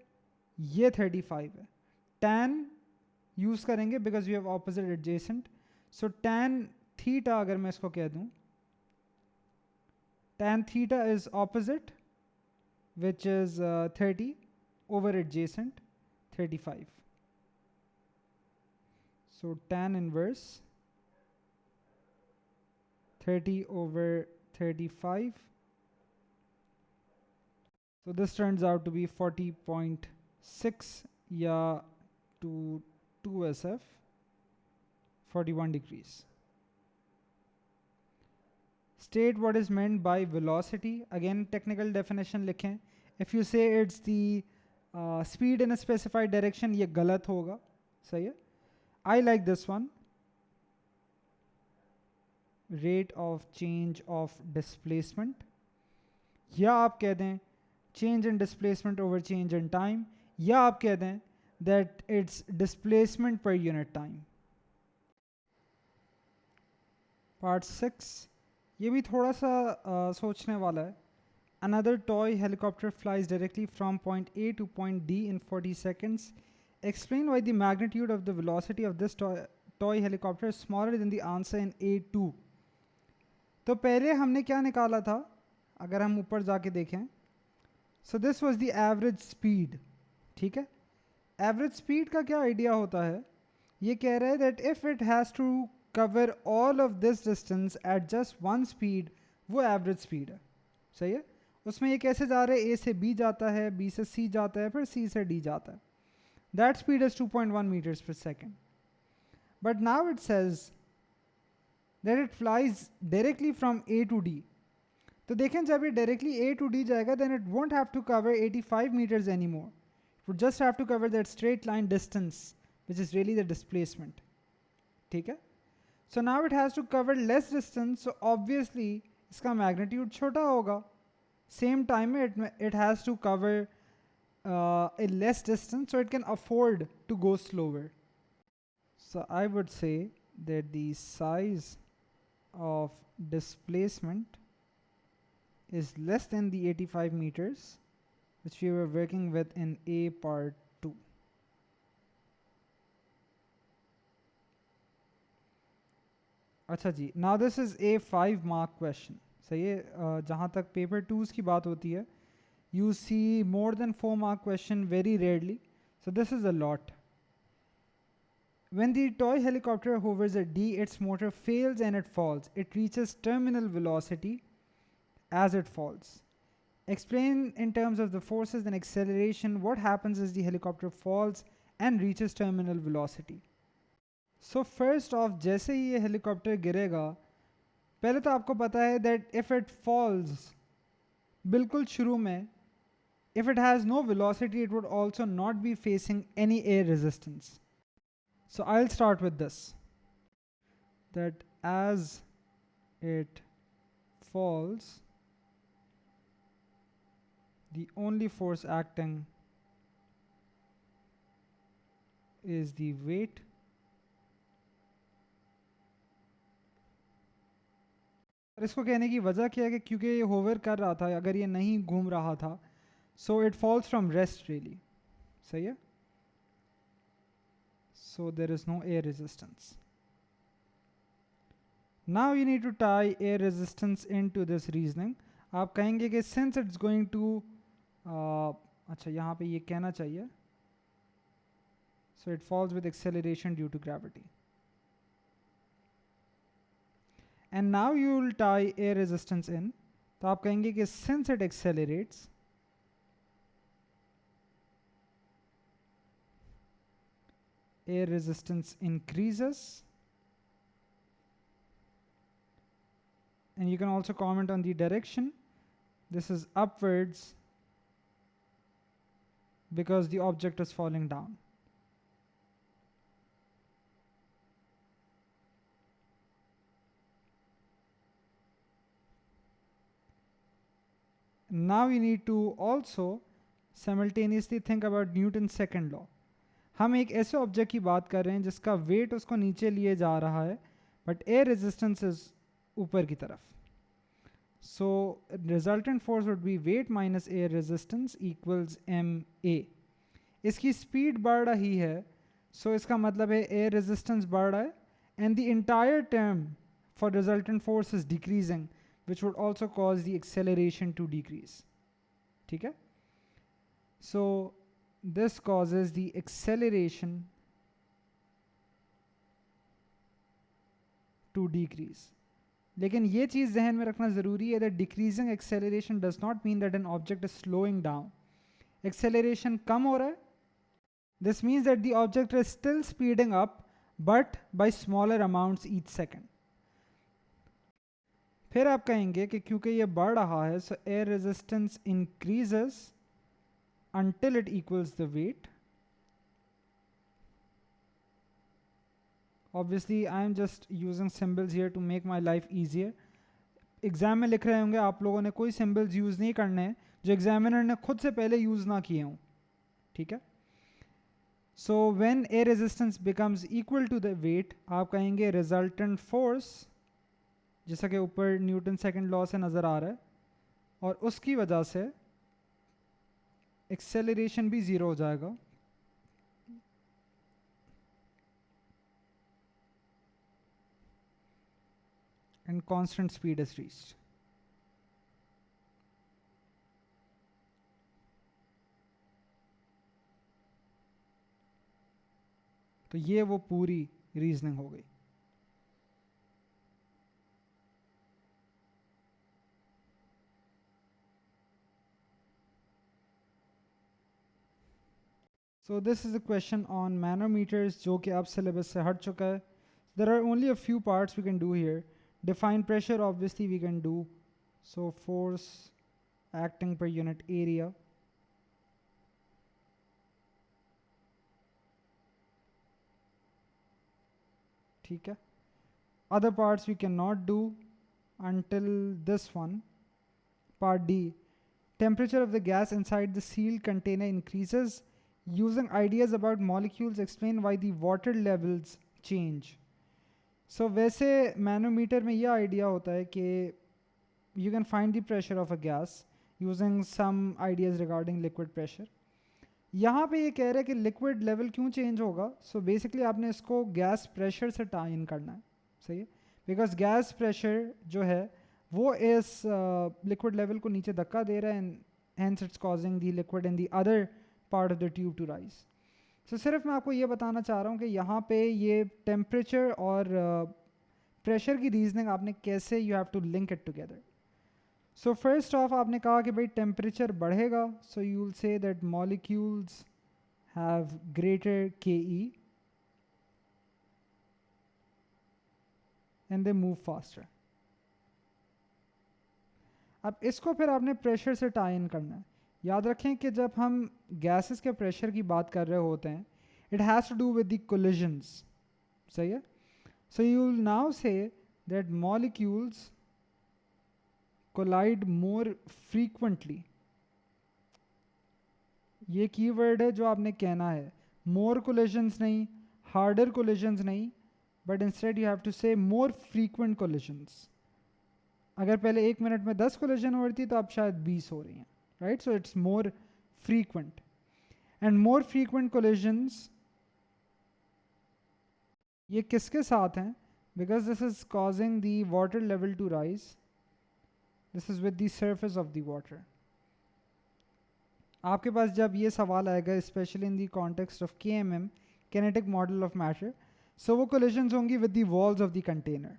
ये 35 है. Tan use करेंगे because we have opposite adjacent. So tan theta अगर मैं इसको कह दूं, tan theta is opposite, which is 30 over adjacent 35. So tan inverse 30 over 35. So this turns out to be 40.6 या to 2SF, 41 degrees. State what is meant by velocity. Again, technical definition लिखें. If you say it's the speed in a specified direction, ये गलत होगा. सही है? I like this one. Rate of change of displacement. या आप कह दें change in displacement over change in time. या आप कह दें that it's displacement per unit time. Part 6. ये भी थोड़ा सा सोचने वाला है. Another toy helicopter flies directly from point A to point D in 40 seconds. Explain why the magnitude of the velocity of this toy helicopter is smaller than the answer in A2. तो पहले हमने क्या निकाला था, अगर हम ऊपर जाके देखें. So this was the average speed. ठीक है. Average speed का क्या idea होता है, ये कह रहा है that if it has to cover all of this distance at just one speed, वो average speed है. सही है. उसमें ये कैसे जा रहा है, A से B जाता है, B से C जाता है, फिर C से D जाता है. That speed is 2.1 meters per second. But now it says that it flies directly from A to D. तो देखें जब ये directly A to D जाएगा, then it won't have to cover 85 meters anymore. It would just have to cover that straight line distance, which is really the displacement. ठीक है. So now it has to cover less distance, so obviously इसका magnitude छोटा होगा. Same time it has to cover a less distance, so it can afford to go slower. So I would say that the size of displacement is less than the 85 meters, which we were working with in A part 2. अच्छा जी, now this is a 5 mark question. सही है. जहाँ तक paper 2s की बात होती है, you see more than 4 mark question very rarely. So this is a lot. When the toy helicopter hovers at D, its motor fails and it falls. It reaches terminal velocity as it falls. Explain in terms of the forces and acceleration what happens as the helicopter falls and reaches terminal velocity. So first off, जैसे ही ये helicopter गिरेगा, पहले तो आपको पता है that if it falls बिल्कुल शुरू में, if it has no velocity, it would also not be facing any air resistance. So I'll start with this, that as it falls, the only force acting is the weight. और इसको कहने की वजह क्या है कि क्योंकि ये होवर कर रहा था, अगर ये नहीं घूम रहा था, so it falls from rest really. सही है. So there is no air resistance. Now you need to tie air resistance into this reasoning. आप कहेंगे कि since it's going to अच्छा यहाँ पे ये कहना चाहिए, so it falls with acceleration due to gravity. And now you will tie air resistance in. तो आप कहेंगे कि since it accelerates, air resistance increases. And you can also comment on the direction. This is upwards because the object is falling down. Now we need to also simultaneously think about Newton's second law. हम एक ऐसे object की बात कर रहे हैं जिसका wait उसको नीचे लिए जा रहा है, बट एयर रेजिस्टेंस इज ऊपर की तरफ. So resultant force would be weight minus air resistance equals ma. इसकी स्पीड बढ़ रही है, सो इसका मतलब है एयर रेजिस्टेंस बढ़ रहा है, and the entire term for resultant force is decreasing, which would also cause the acceleration to decrease. ठीक है? So this causes the acceleration to decrease. लेकिन ये चीज़ जहन में रखना ज़रूरी है that decreasing acceleration does not mean that an object is slowing down. Acceleration कम हो रहा है. This means that the object is still speeding up, but by smaller amounts each second. फिर आप कहेंगे कि क्योंकि ये बढ़ रहा है, सो air resistance increases until it equals the weight. Obviously I am just using symbols here to make my life easier. Exam में लिख रहे होंगे आप लोगों ने कोई सिंबल्स यूज़ नहीं करने हैं जो एग्जामिनर ने खुद से पहले यूज़ ना किए हों. ठीक है? So when air resistance becomes equal to the weight, आप कहेंगे रिजल्टेंट फोर्स, जैसा कि ऊपर न्यूटन सेकंड लॉ से नज़र आ रहा है, और उसकी वजह से एक्सेलरेशन भी ज़ीरो हो जाएगा. And constant speed is reached. तो ये वो पूरी रीजनिंग हो गई. So this is a question on manometers जो कि अब syllabus से हट चुका है. There are only a few parts we can do here. Define pressure obviously we can do. So force acting per unit area. ठीक है? Other parts we cannot do until this one. Part D. Temperature of the gas inside the sealed container increases. Using ideas about molecules, explain why the water levels change. So वैसे manometer में यह idea होता है कि you can find the pressure of a gas using some ideas regarding liquid pressure. यहाँ पे ये कह रहे हैं कि लिक्विड लेवल क्यों चेंज होगा. सो बेसिकली आपने इसको गैस प्रेशर से टाई इन करना है. सही है? बिकॉज गैस प्रेशर जो है वो इस लिक्विड लेवल को नीचे धक्का दे रहा है, and hence it's causing the liquid in the other part of the tube to rise. So सिर्फ मैं आपको ये बताना चाह रहा हूँ कि यहाँ पे ये टेम्परेचर और प्रेशर की रीजनिंग आपने कैसे, you have to link it together. So first of आपने कहा कि भाई टेम्परेचर बढ़ेगा, so you will say that molecules have greater KE and they move faster. अब इसको फिर आपने प्रेशर से टाई इन करना है. याद रखें कि जब हम गैसेस के प्रेशर की बात कर रहे होते हैं, it has to do with the collisions. सही है? So you will now say that molecules collide more frequently. ये कीवर्ड है जो आपने कहना है. मोर कोलिजन्स नहीं, हार्डर कोलिजन्स नहीं, but instead you have to say more frequent collisions. अगर पहले 1 मिनट में 10 कोलिजन हो रही थी तो अब शायद 20 हो रही हैं. Right? So it's more frequent. And more frequent collisions, ये किसके साथ हैं? Because this is causing the water level to rise. This is with the surface of the water. आपके पास जब ये सवाल आएगा, especially in the context of KMM, kinetic model of matter, so वो collisions होंगी with the walls of the container.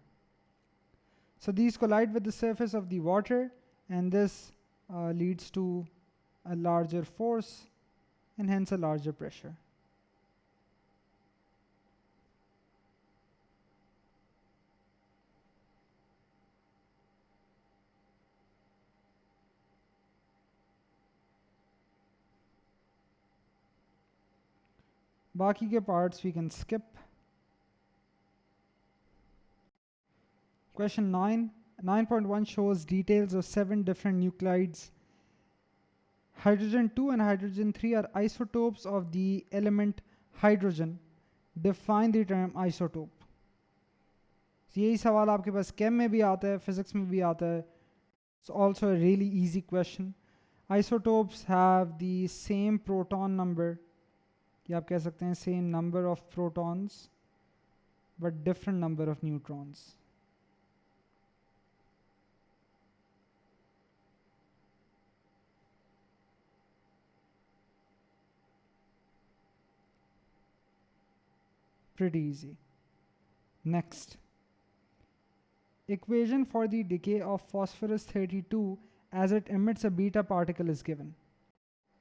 So these collide with the surface of the water, and this leads to a larger force and hence a larger pressure. बाकी के parts we can skip. Question 9.1 shows details of 7 different nuclides. Hydrogen 2 and hydrogen 3 are isotopes of the element hydrogen. Define the term isotope. यही सवाल आपके पास केम में भी आता है, physics में भी आता है. It's also a really easy question. Isotopes have the same proton number. या आप कह सकते हैं same number of protons but different number of neutrons. Pretty easy. Next. Equation for the decay of phosphorus 32 as it emits a beta particle is given.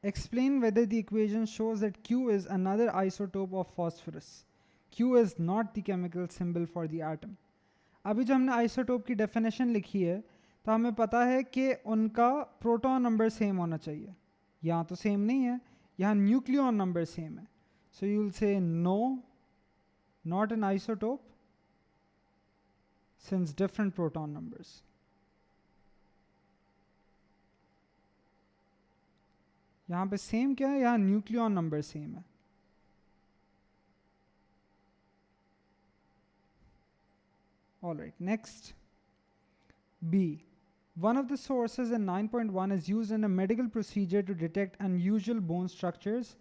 Explain whether the equation shows that Q is another isotope of phosphorus. Q is not the chemical symbol for the atom. अभी जो हमने isotope की definition लिखी है तो हमें पता है कि उनका proton number same होना चाहिए. यहाँ तो same नहीं है, यहाँ nucleon number same है. So you will say no, not an isotope, since different proton numbers. यहाँ पे सेम क्या है, यहाँ न्यूक्लियन नंबर सेम है. Alright, next. B. One of the sources in 9.1 is used in a medical procedure to detect unusual bone structures.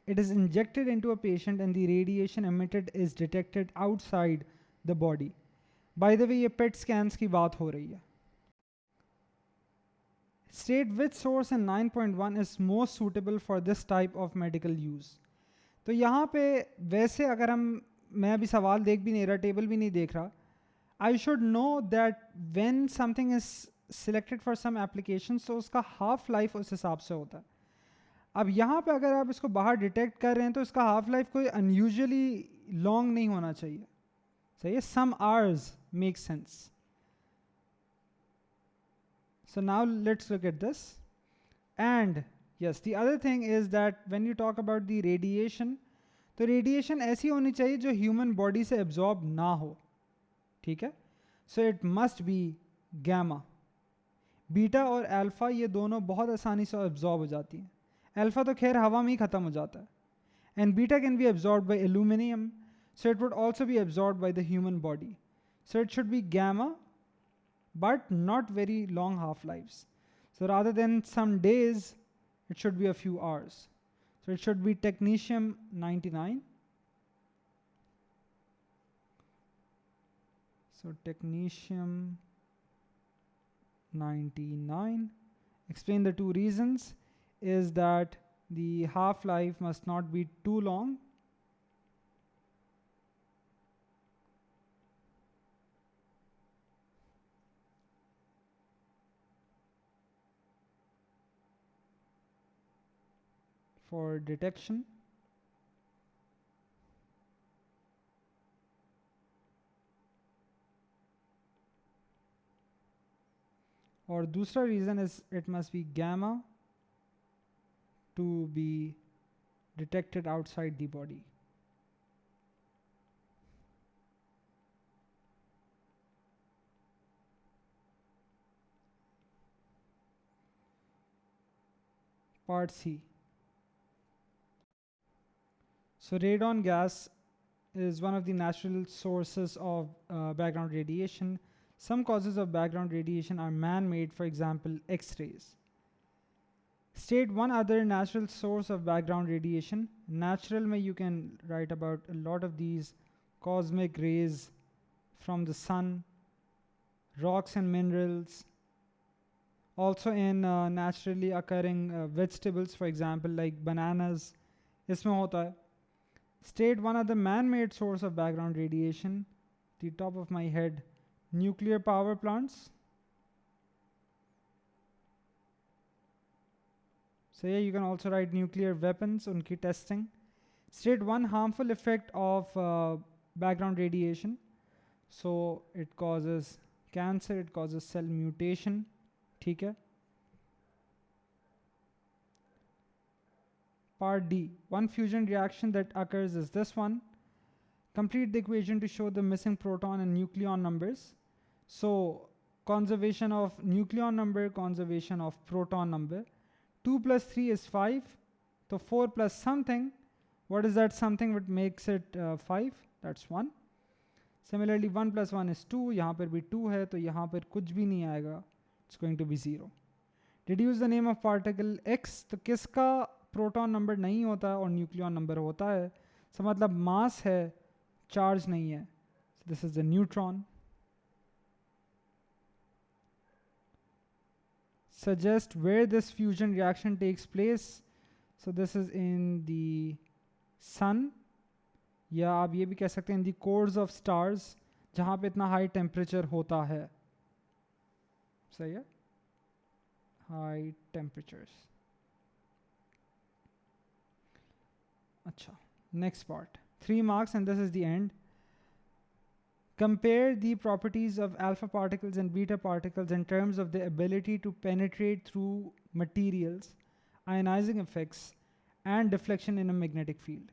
It is injected into a patient and the radiation emitted is detected outside the body. By the way, ये PET scans की बात हो रही है. State which source in 9.1 is most suitable for this type of medical use. तो यहाँ पे वैसे अगर मैं अभी सवाल देख भी नहीं रहा, टेबल भी नहीं देख रहा, I should know that when something is selected for some applications, तो उसका half life उस हिसाब से होता है. अब यहाँ पे अगर आप इसको बाहर डिटेक्ट कर रहे हैं तो इसका half life कोई unusually long नहीं होना चाहिए. सही है, some hours make sense. So now let's look at this. And yes, the other thing is that when you talk about the radiation, तो radiation ऐसी होनी चाहिए जो human body से absorb ना हो. ठीक है? So it must be gamma. Beta और अल्फा ये दोनों बहुत आसानी से absorb हो जाती हैं. अल्फा तो खैर हवा में ही ख़त्म हो जाता है. And beta can be absorbed by aluminum, so it would also be absorbed by the human body. So it should be gamma, but not very long half-lives. So rather than some days, it should be a few hours. So it should be technetium 99. So technetium 99. Explain the two reasons is that the half-life must not be too long. For detection. और दूसरा reason is it must be gamma to be detected outside the body. Part C. So radon gas is one of the natural sources of background radiation. Some causes of background radiation are man-made, for example, X-rays. State one other natural source of background radiation. Natural mein you can write about a lot of these cosmic rays from the sun, rocks and minerals. Also in naturally occurring vegetables, for example, like bananas. इसमें होता है. State one other man-made source of background radiation. The top of my head, nuclear power plants. So yeah, you can also write nuclear weapons, unki testing. State one harmful effect of background radiation. So it causes cancer, it causes cell mutation. ठीक है. Part D. One fusion reaction that occurs is this one. Complete the equation to show the missing proton and nucleon numbers. So conservation of nucleon number, conservation of proton number. 2 plus 3 is 5. So 4 plus something. What is that something that makes it 5? That's 1. Similarly, 1 plus 1 is 2. यहाँ पर भी 2 है, तो यहाँ पर कुछ भी नहीं आएगा. It's going to be 0. Deduce the name of particle X. तो किसका प्रोटॉन नंबर नहीं होता है और न्यूक्लियन नंबर होता है. So मतलब मास है, चार्ज नहीं है. So this is the neutron. Suggest where this fusion reaction takes place. So this is in the sun, या आप ये भी कह सकते हैं in the cores of stars, जहाँ पे इतना high temperature होता है. सही है? High temperatures. अच्छा, next part. 3 marks and this is the end. Compare the properties of alpha particles and beta particles in terms of their ability to penetrate through materials, ionizing effects, and deflection in a magnetic field.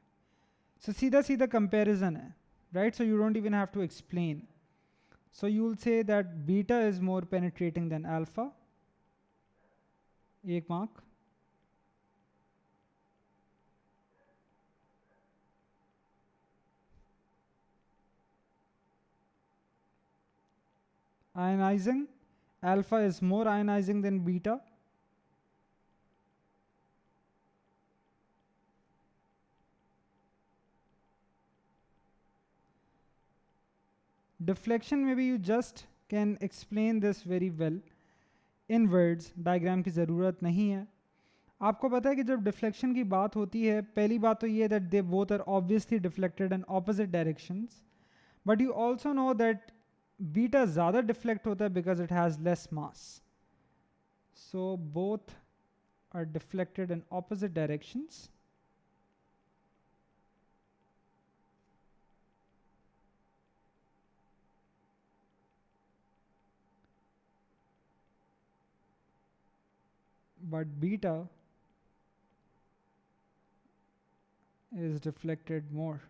So सीधा comparison है, right? So you don't even have to explain. So you'll say that beta is more penetrating than alpha. 1 mark. Ionizing, alpha is more ionizing than beta. Deflection, maybe you just can explain this very well in words. Diagram की ज़रूरत नहीं है. आपको पता है कि जब deflection की बात होती है, पहली बात तो ये है that they both are obviously deflected in opposite directions. But you also know that beta ज़्यादा deflect होता है because it has less mass. So both are deflected in opposite directions. But beta is deflected more.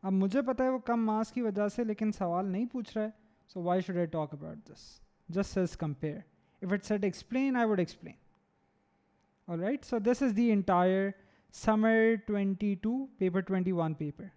अब मुझे पता है वो कम मास की वजह से, लेकिन सवाल नहीं पूछ रहा है. So why should I talk about this? Just says compare. If it said explain, I would explain. Alright, so this is the entire summer 22 paper 21 paper.